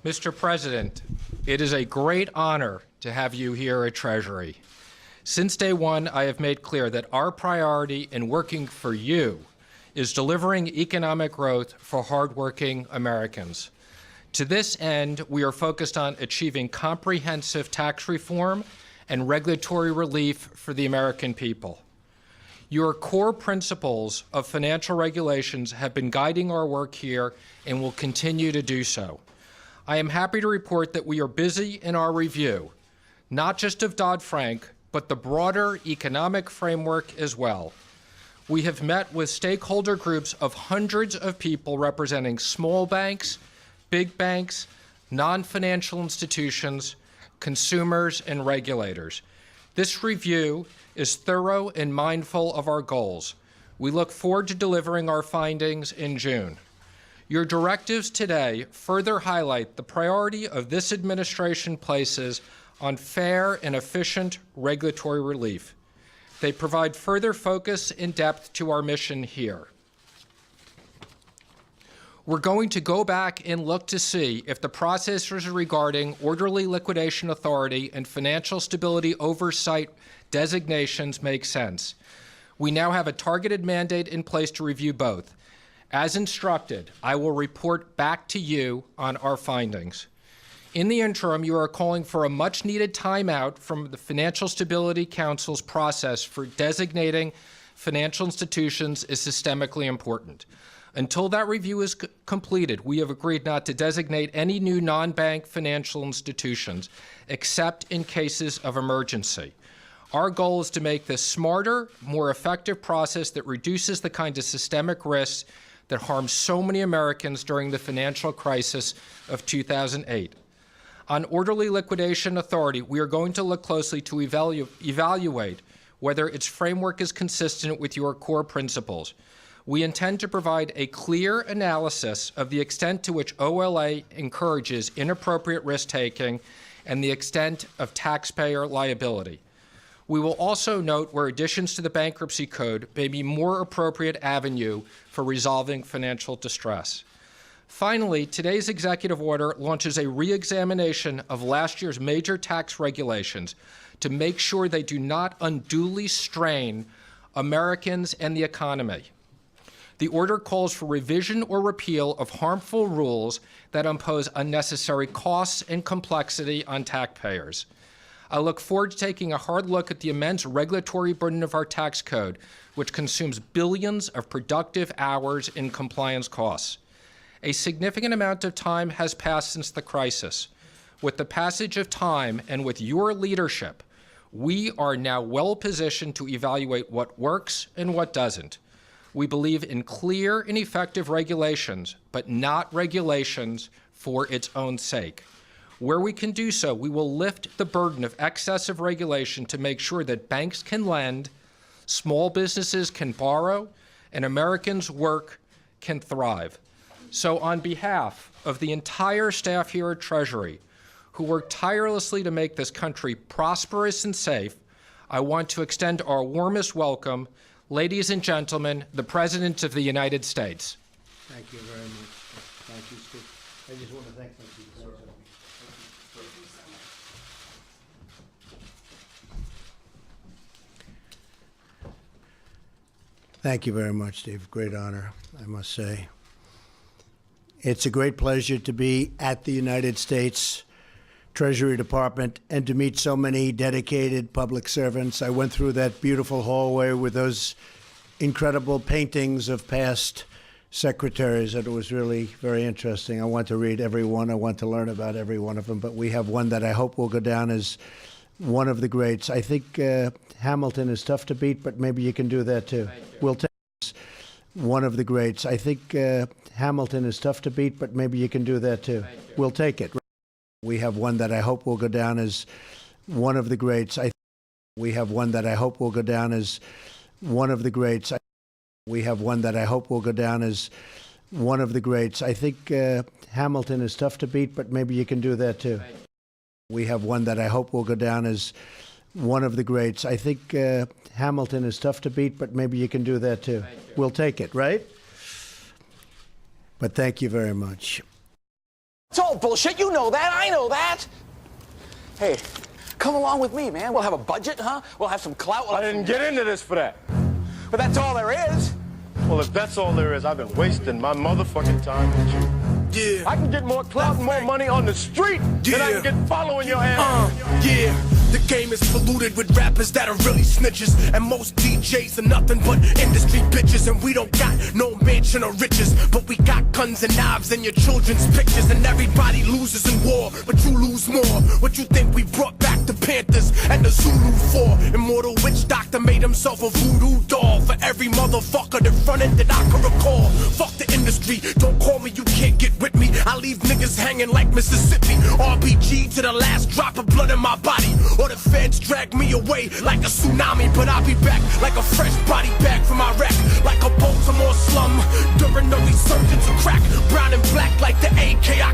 Mr. President, it is a great honor to have you here at Treasury. Since day one, I have made clear that our priority in working for you is delivering economic growth for hardworking Americans. To this end, we are focused on achieving comprehensive tax reform and regulatory relief for the American people. Your core principles of financial regulations have been guiding our work here and will continue to do so. I am happy to report that we are busy in our review, not just of Dodd-Frank, but the broader economic framework as well. We have met with stakeholder groups of hundreds of people representing small banks, big banks, non-financial institutions, consumers, and regulators. This review is thorough and mindful of our goals. We look forward to delivering our findings in June. Your directives today further highlight the priority of this administration places on fair and efficient regulatory relief. They provide further focus and depth to our mission here. We're going to go back and look to see if the processes regarding orderly liquidation authority and financial stability oversight designations make sense. We now have a targeted mandate in place to review both. As instructed, I will report back to you on our findings. In the interim, you are calling for a much-needed timeout from the Financial Stability Council's process for designating financial institutions as systemically important. Until that review is completed, we have agreed not to designate any new non-bank financial institutions, except in cases of emergency. Our goal is to make this smarter, more effective process that reduces the kind of systemic risks that harmed so many Americans during the financial crisis of 2008. On orderly liquidation authority, we are going to look closely to evaluate whether its framework is consistent with your core principles. We intend to provide a clear analysis of the extent to which OLA encourages inappropriate risk-taking and the extent of taxpayer liability. We will also note where additions to the bankruptcy code may be more appropriate avenue for resolving financial distress. Finally, today's executive order launches a re-examination of last year's major tax regulations to make sure they do not unduly strain Americans and the economy. The order calls for revision or repeal of harmful rules that impose unnecessary costs and complexity on taxpayers. I look forward to taking a hard look at the immense regulatory burden of our tax code, which consumes billions of productive hours in compliance costs. A significant amount of time has passed since the crisis. With the passage of time and with your leadership, we are now well positioned to evaluate what works and what doesn't. We believe in clear and effective regulations, but not regulations for its own sake. Where we can do so, we will lift the burden of excessive regulation to make sure that banks can lend, small businesses can borrow, and Americans' work can thrive. So on behalf of the entire staff here at Treasury, who work tirelessly to make this country prosperous and safe, I want to extend our warmest welcome, ladies and gentlemen, the President of the United States. Thank you very much. Thank you, Steve. I just want to thank you. Thank you very much, Steve. Great honor, I must say. It's a great pleasure to be at the United States Treasury Department and to meet so many dedicated public servants. I went through that beautiful hallway with those incredible paintings of past secretaries, and it was really very interesting. I want to read every one. I want to learn about every one of them, but we have one that I hope will go down as one of the greats. I think Hamilton is tough to beat, but maybe you can do that too. We'll take one of the greats. I think Hamilton is tough to beat, but maybe you can do that too. We'll take it. We have one that I hope will go down as one of the greats. We have one that I hope will go down as one of the greats. We have one that I hope will go down as one of the greats. I think Hamilton is tough to beat, but maybe you can do that too. We have one that I hope will go down as one of the greats. I think Hamilton is tough to beat, but maybe you can do that too. We'll take it, right? But thank you very much. It's all bullshit. You know that. I know that. Hey, come along with me, man. We'll have a budget, huh? We'll have some clout. I didn't get into this for that. But that's all there is. Well, if that's all there is, I've been wasting my motherfucking time with you. Yeah. I can get more clout and more money on the street than I can get following your ass. Yeah. The game is polluted with rappers that are really snitches. And most DJs are nothing but industry bitches. And we don't got no mansion or riches, but we got guns and knives and your children's pictures. And everybody loses in war, but you lose more. What you think we brought back the Panthers and the Zulu for? Immortal witch doctor made himself a voodoo doll for every motherfucker that fronted that I could recall. Fuck the industry, don't call me, you can't get with me. I leave niggas hanging like Mississippi. RBG to the last drop of blood in my body. Or the feds drag me away like a tsunami. But I'll be back like a fresh body bag from Iraq. Like a Baltimore slum during the resurgence of crack. Brown and black like the AK